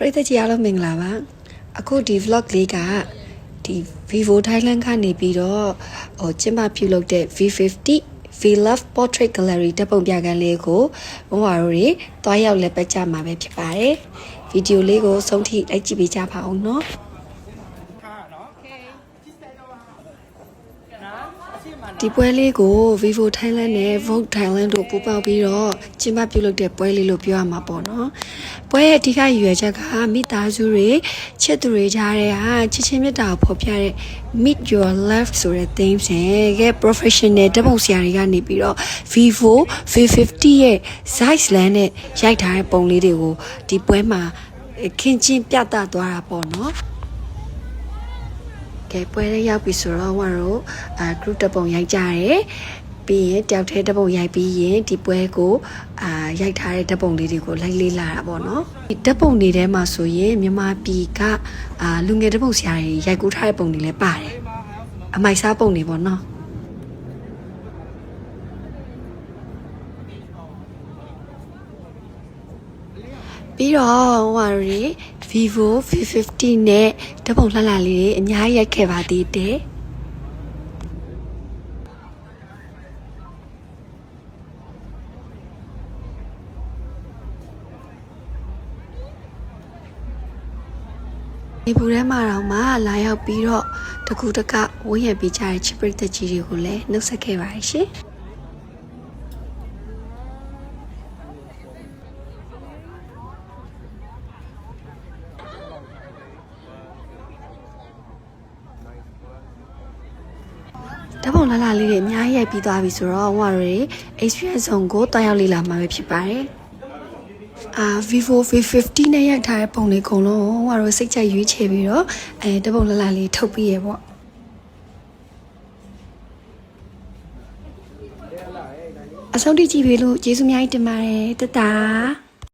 ပရိသတ်ကြီးအားလုံးမင်္ဂလာပါအခုဒီ vlog လေးကဒီ Vivo Thailand ကနေပြီးတော့ကျင်းပပြုလုပ်တဲ့ V50 V Love Portrait Gallery ဓာတ်ပုံပြခန်းလေးကိုဘုံဝါတို့တွေတွားရောက်လက်ပတ်ကြမှာပဲဖြစ်ပါတယ်ဗီဒီယိုလေးကိုအဆုံးထိလိုက်ကြည့်ပေးကြပါအောင်နော်ဒီပွဲလေးကို Vivo Thailand နဲ့ Vogue Thailand တို့ပူးပေါင်းပြီးတော့ကျင်းပပြုလုပ်တဲ့ပွဲလေးလို့ပြောရမှာပေါ့နော်ပွဲရဲ့အဓိကရည်ရွယ်ချက်ကမိသားစုတွေချစ်သူတွေကြားတဲ့ဟာချစ်ချင်းမြတ်တာကိုဖော်ပြတဲ့ Meet Your Love ဆိုတဲ့ theme ရဲ့ professional ဓာတ်ပုံဆရာတွေကနေပြီးတော့ Vivo V50 ရဲ့ Zeiss lens နဲ့ရိုက်ထားတဲ့ပုံလေးတွေကိုဒီပွဲမှာခင်းချင်းပြသသွားတာပေါ့နော်ကဲပွဲလေးရောက်ပြီဆိုတော့ဟိုတို့group တပုံရိုက်ကြတယ်ပြီးရင်တယောက်တည်းတပုံရိုက်ပြီးရင်ဒီပွဲကိုရိုက်ထားတဲ့ဓာတ်ပုံလေးတွေကိုလိုက်လေးလာတာပေါ့နော်ဒီဓာတ်ပုံတွေထဲမှာဆိုရင်မြန်မာပြည်ကလူငယ်ဓာတ်ပုံဆရာတွေရိုက်ကူးထားတဲ့ပုံတွေလည်းပါတယ်အမိုက်စားပုံတွေပေါ့နော်ပြီးတော့ဟိုတွေ Vivo V50 နဲ့ဓာတ်ပုံလှလှလေးတွေအများကြီးရိုက်ခဲ့ပါသေးတယ်ဒီဘူထဲမှာတော့မှလာရောက်ပြီးတော့တကူတကဝန်းရံပေးကြတဲ့ချစ်ပရိသတ်ကြီးတွေကိုလည်းနှုတ်ဆက်ခဲ့ပါတယ်ရှင်ဓာတ်ပုံလှလှလေးတွေအများကြီးရိုက်ပြီးသွားပြီဆိုတော့ဟိုတွေ experience zone ကိုတွားရောက်လေ့လာမှာပဲဖြစ်ပါတယ်Vivo V50 နဲ့ရိုက်ထားတဲ့ပုံလေးအကုန်လုံးဟိုတို့စိတ်ချရွေးချယ်ပြီးတော့ဓာတ်ပုံလှလှလေးထုတ်ပြီးရပေါ့အဆုံးထိကြည့်ပြီးလို့ကျေးဇူးများကြီးတင်ပါတယ်တတာ